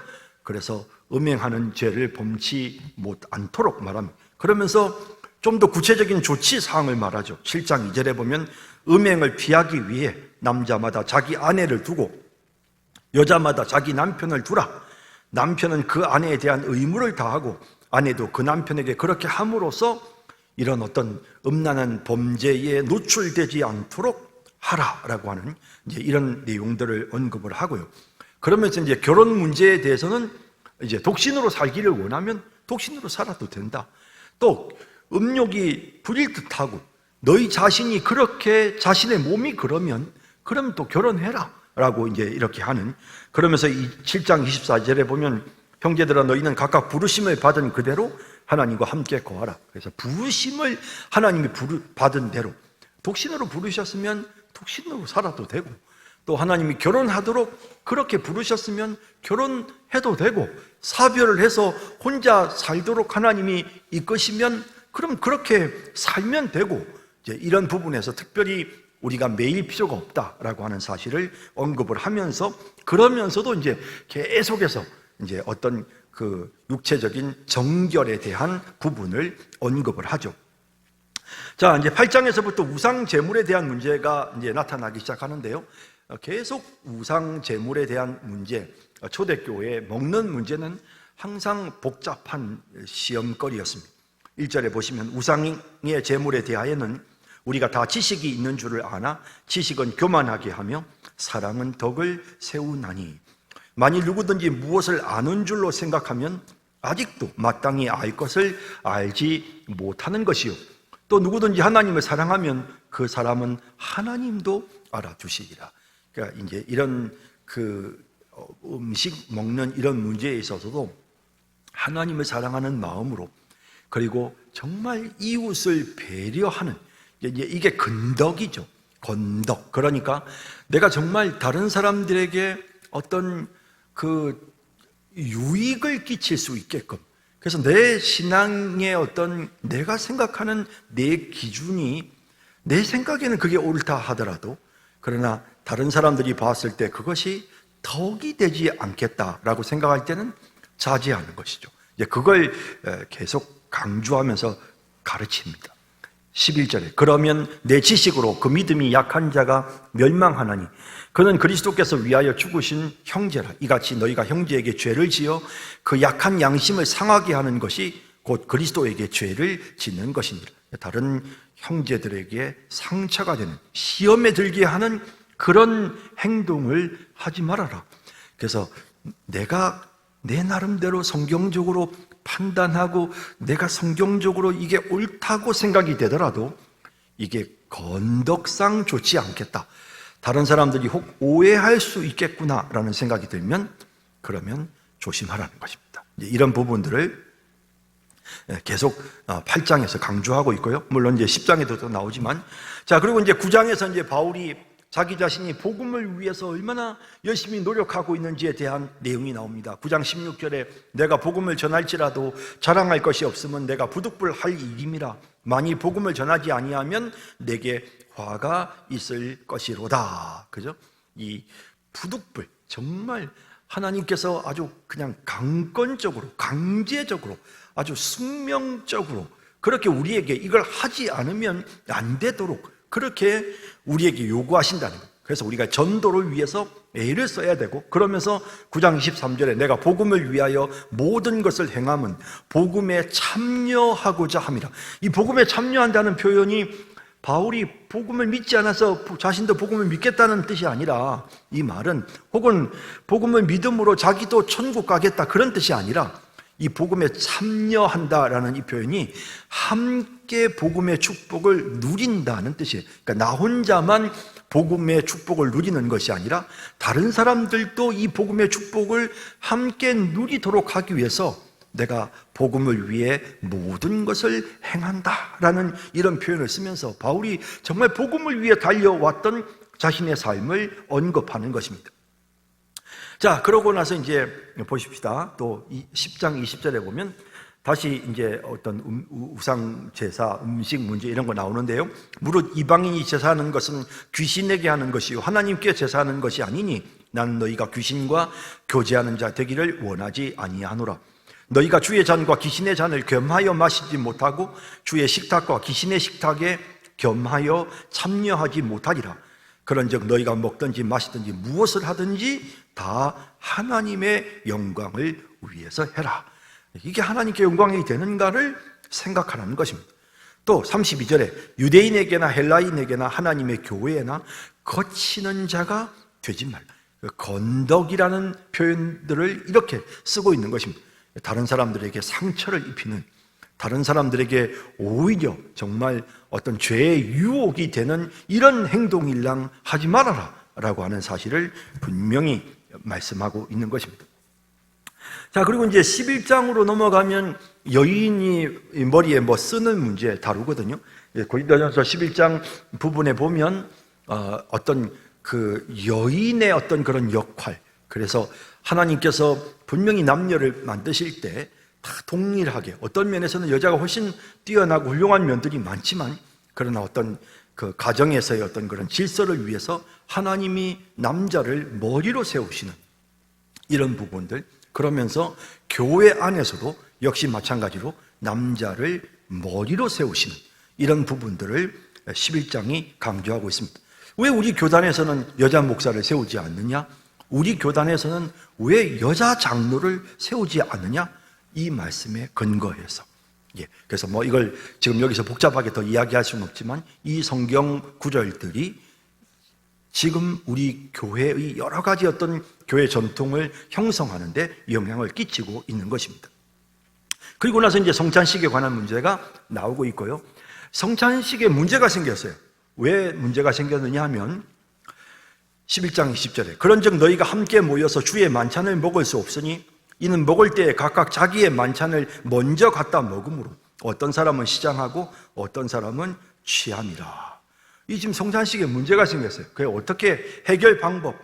S1: 그래서 음행하는 죄를 범치 못 않도록 말합니다. 그러면서 좀 더 구체적인 조치 사항을 말하죠. 7장 2절에 보면 음행을 피하기 위해 남자마다 자기 아내를 두고 여자마다 자기 남편을 두라. 남편은 그 아내에 대한 의무를 다하고 아내도 그 남편에게 그렇게 함으로써 이런 어떤 음란한 범죄에 노출되지 않도록 하라라고 하는 이제 이런 내용들을 언급을 하고요. 그러면서 이제 결혼 문제에 대해서는 이제 독신으로 살기를 원하면 독신으로 살아도 된다. 또 음욕이 부릴 듯하고 너희 자신이 그렇게 자신의 몸이 그러면 또 결혼해라 라고 이제 이렇게 하는, 그러면서 이 7장 24절에 보면 형제들아 너희는 각각 부르심을 받은 그대로 하나님과 함께 거하라. 그래서 부르심을 하나님이 받은 대로 독신으로 부르셨으면 독신으로 살아도 되고, 또 하나님이 결혼하도록 그렇게 부르셨으면 결혼해도 되고, 사별을 해서 혼자 살도록 하나님이 이끄시면 그럼 그렇게 살면 되고, 이제 이런 부분에서 특별히 우리가 매일 필요가 없다라고 하는 사실을 언급을 하면서, 그러면서도 이제 계속해서 이제 어떤 그 육체적인 정결에 대한 부분을 언급을 하죠. 자, 이제 8장에서부터 우상 제물에 대한 문제가 이제 나타나기 시작하는데요. 계속 우상 제물에 대한 문제, 초대교회에 먹는 문제는 항상 복잡한 시험거리였습니다. 1절에 보시면 우상의 제물에 대하여는 우리가 다 지식이 있는 줄을 아나 지식은 교만하게 하며 사랑은 덕을 세우나니, 만일 누구든지 무엇을 아는 줄로 생각하면 아직도 마땅히 알 것을 알지 못하는 것이요, 또 누구든지 하나님을 사랑하면 그 사람은 하나님도 알아주시리라. 그러니까 이제 이런 그 음식 먹는 이런 문제에 있어서도 하나님을 사랑하는 마음으로, 그리고 정말 이웃을 배려하는, 이게 건덕이죠. 건덕. 그러니까 내가 정말 다른 사람들에게 어떤 그 유익을 끼칠 수 있게끔, 그래서 내 신앙의 어떤 내가 생각하는 내 기준이 내 생각에는 그게 옳다 하더라도, 그러나 다른 사람들이 봤을 때 그것이 덕이 되지 않겠다라고 생각할 때는 자제하는 것이죠. 이제 그걸 계속 강조하면서 가르칩니다. 11절에 그러면 내 지식으로 그 믿음이 약한 자가 멸망하나니 그는 그리스도께서 위하여 죽으신 형제라. 이같이 너희가 형제에게 죄를 지어 그 약한 양심을 상하게 하는 것이 곧 그리스도에게 죄를 짓는 것이니라. 다른 형제들에게 상처가 되는, 시험에 들게 하는 그런 행동을 하지 말아라. 그래서 내가 내 나름대로 성경적으로 판단하고 내가 성경적으로 이게 옳다고 생각이 되더라도 이게 건덕상 좋지 않겠다, 다른 사람들이 혹 오해할 수 있겠구나라는 생각이 들면 그러면 조심하라는 것입니다. 이런 부분들을 계속 8장에서 강조하고 있고요. 물론 이제 10장에도 나오지만, 자, 그리고 이제 9장에서 이제 바울이 자기 자신이 복음을 위해서 얼마나 열심히 노력하고 있는지에 대한 내용이 나옵니다. 9장 16절에 내가 복음을 전할지라도 자랑할 것이 없으면 내가 부득불할 일임이라. 만일 복음을 전하지 아니하면 내게 화가 있을 것이로다. 그죠? 이 부득불, 정말 하나님께서 아주 그냥 강권적으로, 강제적으로, 아주 숙명적으로 그렇게 우리에게 이걸 하지 않으면 안 되도록 그렇게 우리에게 요구하신다는 거예요. 그래서 우리가 전도를 위해서 애를 써야 되고, 그러면서 9장 23절에 내가 복음을 위하여 모든 것을 행함은 복음에 참여하고자 함이라. 이 복음에 참여한다는 표현이 바울이 복음을 믿지 않아서 자신도 복음을 믿겠다는 뜻이 아니라, 이 말은 혹은 복음을 믿음으로 자기도 천국 가겠다 그런 뜻이 아니라, 이 복음에 참여한다라는 이 표현이 함께 복음의 축복을 누린다는 뜻이에요. 그러니까 나 혼자만 복음의 축복을 누리는 것이 아니라 다른 사람들도 이 복음의 축복을 함께 누리도록 하기 위해서 내가 복음을 위해 모든 것을 행한다라는 이런 표현을 쓰면서 바울이 정말 복음을 위해 달려왔던 자신의 삶을 언급하는 것입니다. 자, 그러고 나서 이제 보십시다. 또 10장 20절에 보면 다시 이제 어떤 우상 제사, 음식 문제 이런 거 나오는데요. 무릇 이방인이 제사하는 것은 귀신에게 하는 것이요 하나님께 제사하는 것이 아니니 나는 너희가 귀신과 교제하는 자 되기를 원하지 아니하노라. 너희가 주의 잔과 귀신의 잔을 겸하여 마시지 못하고 주의 식탁과 귀신의 식탁에 겸하여 참여하지 못하리라. 그런즉 너희가 먹든지 마시든지 무엇을 하든지 다 하나님의 영광을 위해서 해라. 이게 하나님께 영광이 되는가를 생각하라는 것입니다. 또 32절에 유대인에게나 헬라인에게나 하나님의 교회에나 거치는 자가 되지 말라. 건덕이라는 표현들을 이렇게 쓰고 있는 것입니다. 다른 사람들에게 상처를 입히는, 다른 사람들에게 오히려 정말 어떤 죄의 유혹이 되는 이런 행동일랑 하지 말아라 라고 하는 사실을 분명히 말씀하고 있는 것입니다. 자, 그리고 이제 11장으로 넘어가면 여인이 머리에 뭐 쓰는 문제 다루거든요. 고린도전서 11장 부분에 보면 어떤 그 여인의 어떤 그런 역할, 그래서 하나님께서 분명히 남녀를 만드실 때 다 동일하게, 어떤 면에서는 여자가 훨씬 뛰어나고 훌륭한 면들이 많지만, 그러나 어떤 그 가정에서의 어떤 그런 질서를 위해서 하나님이 남자를 머리로 세우시는 이런 부분들, 그러면서 교회 안에서도 역시 마찬가지로 남자를 머리로 세우시는 이런 부분들을 11장이 강조하고 있습니다. 왜 우리 교단에서는 여자 목사를 세우지 않느냐? 우리 교단에서는 왜 여자 장로를 세우지 않느냐? 이 말씀에 근거해서. 그래서 뭐 이걸 지금 여기서 복잡하게 더 이야기할 수는 없지만 이 성경 구절들이 지금 우리 교회의 여러 가지 어떤 교회 전통을 형성하는 데 영향을 끼치고 있는 것입니다. 그리고 나서 이제 성찬식에 관한 문제가 나오고 있고요. 성찬식에 문제가 생겼어요. 왜 문제가 생겼느냐 하면 11장 20절에 그런즉 너희가 함께 모여서 주의 만찬을 먹을 수 없으니 이는 먹을 때에 각각 자기의 만찬을 먼저 갖다 먹으므로 어떤 사람은 시장하고 어떤 사람은 취함이라. 이 지금 성찬식에 문제가 생겼어요. 그게 어떻게 해결 방법,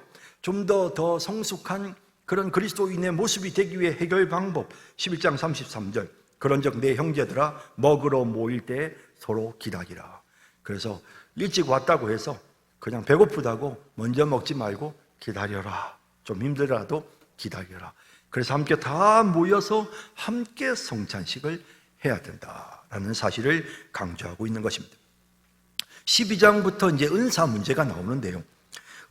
S1: 좀 더 성숙한 그런 그리스도인의 모습이 되기 위해 해결 방법. 11장 33절 그런즉 내 형제들아 먹으러 모일 때 서로 기다리라. 그래서 일찍 왔다고 해서 그냥 배고프다고 먼저 먹지 말고 기다려라. 좀 힘들어도 기다려라. 그래서 함께 다 모여서 함께 성찬식을 해야 된다라는 사실을 강조하고 있는 것입니다. 12장부터 이제 은사 문제가 나오는데요.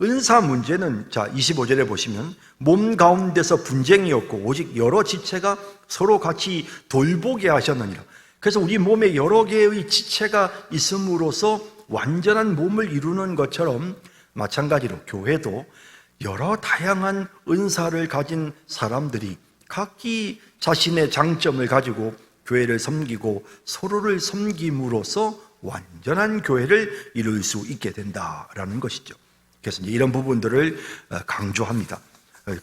S1: 은사 문제는 자 25절에 보시면 몸 가운데서 분쟁이 없고 오직 여러 지체가 서로 같이 돌보게 하셨느니라. 그래서 우리 몸에 여러 개의 지체가 있음으로써 완전한 몸을 이루는 것처럼 마찬가지로 교회도 여러 다양한 은사를 가진 사람들이 각기 자신의 장점을 가지고 교회를 섬기고 서로를 섬김으로써 완전한 교회를 이룰 수 있게 된다라는 것이죠. 그래서 이제 이런 부분들을 강조합니다.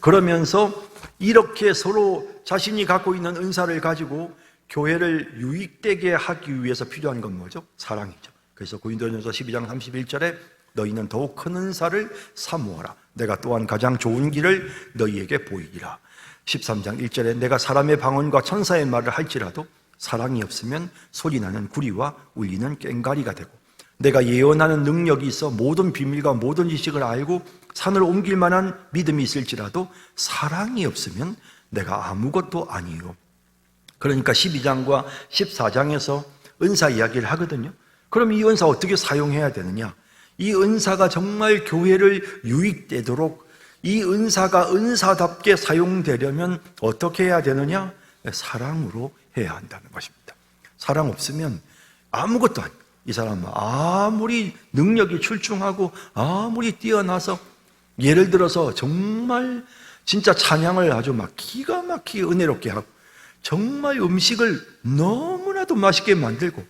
S1: 그러면서 이렇게 서로 자신이 갖고 있는 은사를 가지고 교회를 유익되게 하기 위해서 필요한 건 뭐죠? 사랑이죠. 그래서 고린도전서 12장 31절에 너희는 더욱 큰 은사를 사모하라. 내가 또한 가장 좋은 길을 너희에게 보이리라. 13장 1절에 내가 사람의 방언과 천사의 말을 할지라도 사랑이 없으면 소리나는 구리와 울리는 꽹과리가 되고, 내가 예언하는 능력이 있어 모든 비밀과 모든 지식을 알고 산을 옮길 만한 믿음이 있을지라도 사랑이 없으면 내가 아무것도 아니요. 그러니까 12장과 14장에서 은사 이야기를 하거든요. 그럼 이 은사 어떻게 사용해야 되느냐? 이 은사가 정말 교회를 유익되도록, 이 은사가 은사답게 사용되려면 어떻게 해야 되느냐? 사랑으로 해야 한다는 것입니다. 사랑 없으면 아무것도 아니에요. 이 사람은 아무리 능력이 출중하고 아무리 뛰어나서, 예를 들어서 정말 진짜 찬양을 아주 막 기가 막히게 은혜롭게 하고, 정말 음식을 너무나도 맛있게 만들고,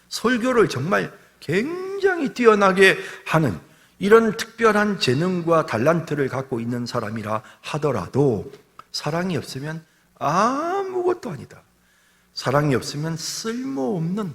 S1: 설교를 정말 굉장히 뛰어나게 하는 이런 특별한 재능과 달란트를 갖고 있는 사람이라 하더라도 사랑이 없으면 아무것도 아니다. 사랑이 없으면 쓸모없는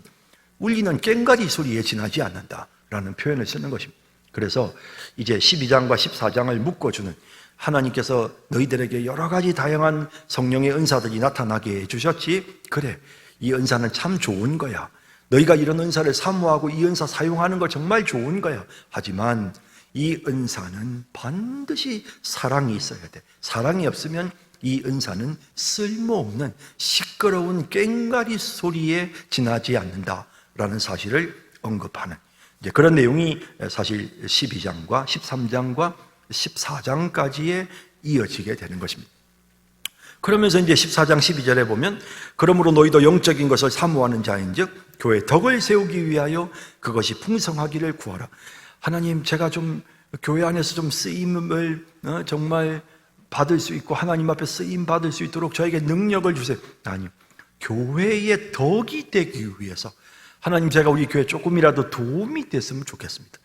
S1: 울리는 꽹과리 소리에 지나지 않는다라는 표현을 쓰는 것입니다. 그래서 이제 12장과 14장을 묶어주는, 하나님께서 너희들에게 여러 가지 다양한 성령의 은사들이 나타나게 해주셨지, 그래, 이 은사는 참 좋은 거야. 너희가 이런 은사를 사모하고 이 은사 사용하는 거 정말 좋은 거야. 하지만 이 은사는 반드시 사랑이 있어야 돼. 사랑이 없으면 이 은사는 쓸모없는 시끄러운 꽹과리 소리에 지나지 않는다라는 사실을 언급하는 이제 그런 내용이 사실 12장과 13장과 14장까지에 이어지게 되는 것입니다. 그러면서 이제 14장 12절에 보면, 그러므로 너희도 영적인 것을 사모하는 자인즉 교회 덕을 세우기 위하여 그것이 풍성하기를 구하라. 하나님, 제가 좀 교회 안에서 좀 쓰임을 정말 받을 수 있고 하나님 앞에 쓰임 받을 수 있도록 저에게 능력을 주세요. 아니요, 교회의 덕이 되기 위해서, 하나님, 제가 우리 교회에 조금이라도 도움이 됐으면 좋겠습니다.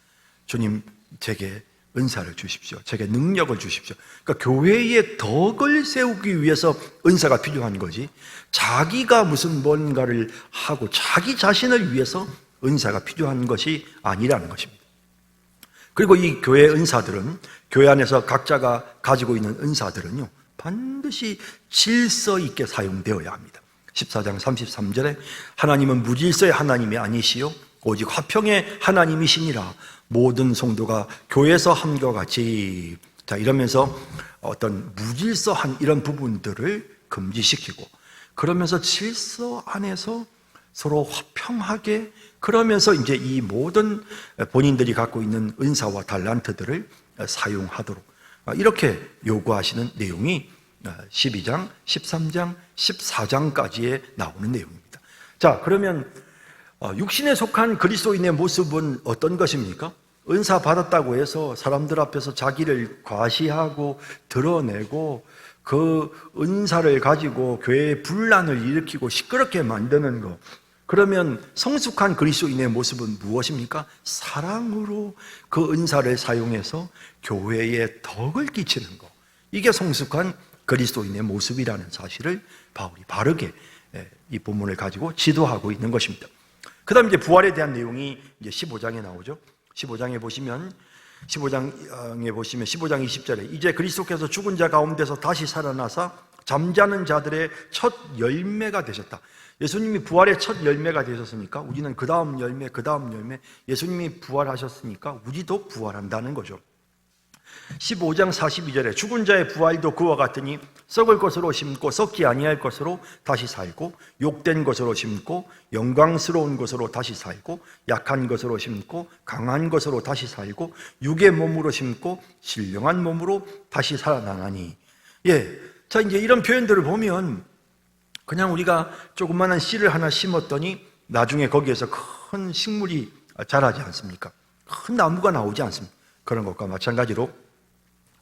S1: 주님, 제게 은사를 주십시오. 제게 능력을 주십시오. 그러니까 교회의 덕을 세우기 위해서 은사가 필요한 거지, 자기가 무슨 뭔가를 하고 자기 자신을 위해서 은사가 필요한 것이 아니라는 것입니다. 그리고 이 교회 은사들은, 교회 안에서 각자가 가지고 있는 은사들은요, 반드시 질서 있게 사용되어야 합니다. 14장 33절에 하나님은 무질서의 하나님이 아니시요 오직 화평의 하나님이시니라. 모든 성도가 교회에서 함과 같이, 자, 이러면서 어떤 무질서한 이런 부분들을 금지시키고, 그러면서 질서 안에서 서로 화평하게, 그러면서 이제 이 모든 본인들이 갖고 있는 은사와 달란트들을 사용하도록 이렇게 요구하시는 내용이 12장, 13장, 14장까지에 나오는 내용입니다. 자, 그러면 육신에 속한 그리스도인의 모습은 어떤 것입니까? 은사 받았다고 해서 사람들 앞에서 자기를 과시하고 드러내고 그 은사를 가지고 교회에 분란을 일으키고 시끄럽게 만드는 것, 그러면 성숙한 그리스도인의 모습은 무엇입니까? 사랑으로 그 은사를 사용해서 교회에 덕을 끼치는 것, 이게 성숙한 그리스도인의 모습이라는 사실을 바울이 바르게 이 본문을 가지고 지도하고 있는 것입니다. 그 다음에 이제 부활에 대한 내용이 이제 15장에 나오죠. 15장에 보시면 15장 20절에 이제 그리스도께서 죽은 자 가운데서 다시 살아나사 잠자는 자들의 첫 열매가 되셨다. 예수님이 부활의 첫 열매가 되셨으니까 우리는 그 다음 열매, 예수님이 부활하셨으니까 우리도 부활한다는 거죠. 15장 42절에 죽은 자의 부활도 그와 같으니 썩을 것으로 심고 썩지 아니할 것으로 다시 살고, 욕된 것으로 심고 영광스러운 것으로 다시 살고, 약한 것으로 심고 강한 것으로 다시 살고, 육의 몸으로 심고 신령한 몸으로 다시 살아나나니. 자, 이제 이런 표현들을 보면 그냥 우리가 조그마한 씨를 하나 심었더니 나중에 거기에서 큰 식물이 자라지 않습니까? 큰 나무가 나오지 않습니까? 그런 것과 마찬가지로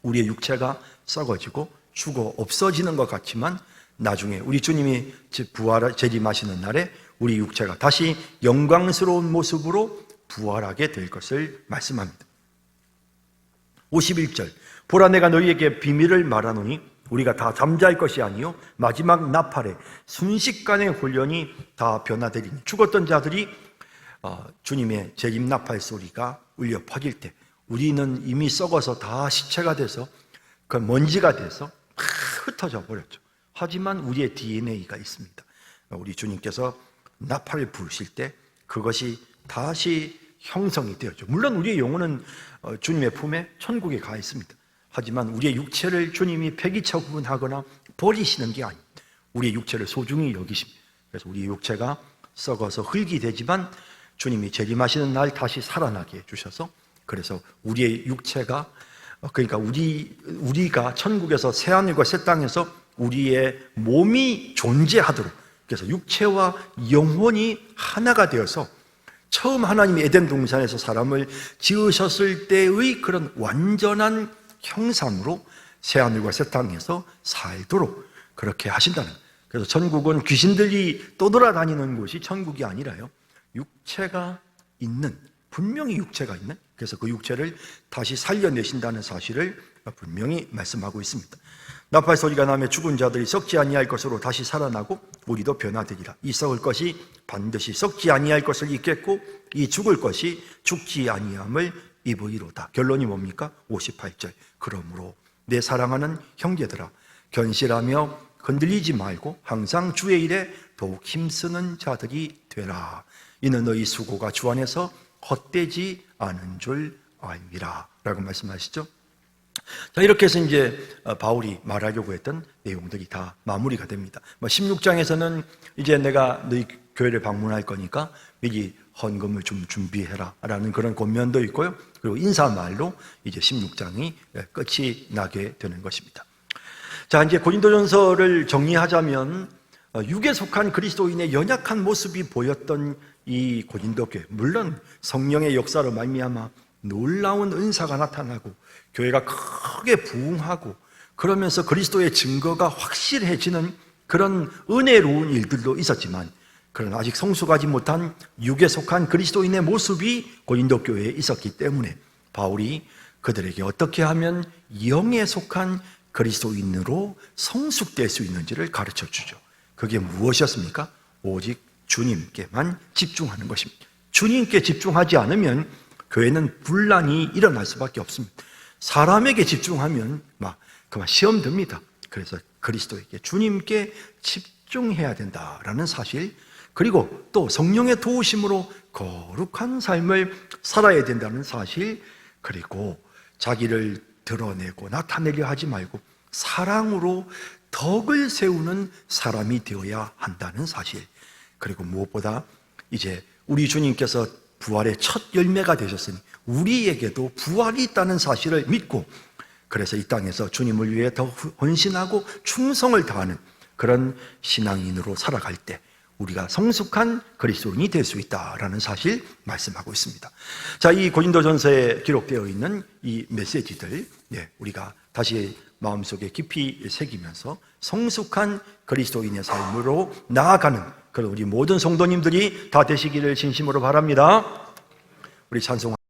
S1: 우리의 육체가 썩어지고 죽어 없어지는 것 같지만 나중에 우리 주님이 부활 재림하시는 날에 우리 육체가 다시 영광스러운 모습으로 부활하게 될 것을 말씀합니다. 51절, 보라 내가 너희에게 비밀을 말하노니 우리가 다 잠잘 것이 아니요 마지막 나팔에 순식간에 훈련이 다 변화되리니. 죽었던 자들이 주님의 재림 나팔 소리가 울려 퍼질 때 우리는 이미 썩어서 다 시체가 돼서 그 먼지가 돼서 막 흩어져 버렸죠. 하지만 우리의 DNA가 있습니다. 우리 주님께서 나팔을 부르실 때 그것이 다시 형성이 되었죠. 물론 우리의 영혼은 주님의 품에 천국에 가 있습니다. 하지만 우리의 육체를 주님이 폐기처분하거나 버리시는 게 아닙니다. 우리의 육체를 소중히 여기십니다. 그래서 우리의 육체가 썩어서 흙이 되지만 주님이 재림하시는 날 다시 살아나게 해주셔서, 그래서 우리의 육체가, 그러니까 우리가 천국에서 새하늘과 새 땅에서 우리의 몸이 존재하도록, 그래서 육체와 영혼이 하나가 되어서 처음 하나님이 에덴 동산에서 사람을 지으셨을 때의 그런 완전한 형상으로 새하늘과 새 땅에서 살도록 그렇게 하신다는 거예요. 그래서 천국은 귀신들이 떠돌아다니는 곳이 천국이 아니라요, 육체가 있는, 분명히 육체가 있는, 그래서 그 육체를 다시 살려내신다는 사실을 분명히 말씀하고 있습니다. 나팔 소리가 나며 죽은 자들이 썩지 아니할 것으로 다시 살아나고 우리도 변화되리라. 이 썩을 것이 반드시 썩지 아니할 것을 입겠고 이 죽을 것이 죽지 아니함을 입으리로다. 결론이 뭡니까? 58절. 그러므로 내 사랑하는 형제들아, 견실하며 흔들리지 말고 항상 주의 일에 더욱 힘쓰는 자들이 되라. 이는 너희 수고가 주 안에서 헛되지 않은 줄 알미라 라고 말씀하시죠. 자, 이렇게 해서 이제 바울이 말하려고 했던 내용들이 다 마무리가 됩니다. 16장에서는 이제 내가 너희 교회를 방문할 거니까 미리 헌금을 좀 준비해라 라는 그런 권면도 있고요. 그리고 인사말로 이제 16장이 끝이 나게 되는 것입니다. 자, 이제 고린도전서를 정리하자면 육에 속한 그리스도인의 연약한 모습이 보였던 이 고린도 교회, 물론 성령의 역사로 말미암아 놀라운 은사가 나타나고 교회가 크게 부흥하고 그러면서 그리스도의 증거가 확실해지는 그런 은혜로운 일들도 있었지만, 그러나 아직 성숙하지 못한 육에 속한 그리스도인의 모습이 고린도 교회에 있었기 때문에 바울이 그들에게 어떻게 하면 영에 속한 그리스도인으로 성숙될 수 있는지를 가르쳐 주죠. 그게 무엇이었습니까? 오직 주님께만 집중하는 것입니다. 주님께 집중하지 않으면 교회는 분란이 일어날 수밖에 없습니다. 사람에게 집중하면 그만 시험 듭니다. 그래서 그리스도에게, 주님께 집중해야 된다라는 사실, 그리고 또 성령의 도우심으로 거룩한 삶을 살아야 된다는 사실, 그리고 자기를 드러내고 나타내려 하지 말고 사랑으로 덕을 세우는 사람이 되어야 한다는 사실, 그리고 무엇보다 이제 우리 주님께서 부활의 첫 열매가 되셨으니 우리에게도 부활이 있다는 사실을 믿고, 그래서 이 땅에서 주님을 위해 더 헌신하고 충성을 다하는 그런 신앙인으로 살아갈 때 우리가 성숙한 그리스도인이 될 수 있다라는 사실 말씀하고 있습니다. 자, 이 고린도전서에 기록되어 있는 이 메시지들, 우리가 다시 마음속에 깊이 새기면서 성숙한 그리스도인의 삶으로 나아가는 그런 우리 모든 성도님들이 다 되시기를 진심으로 바랍니다. 우리 찬송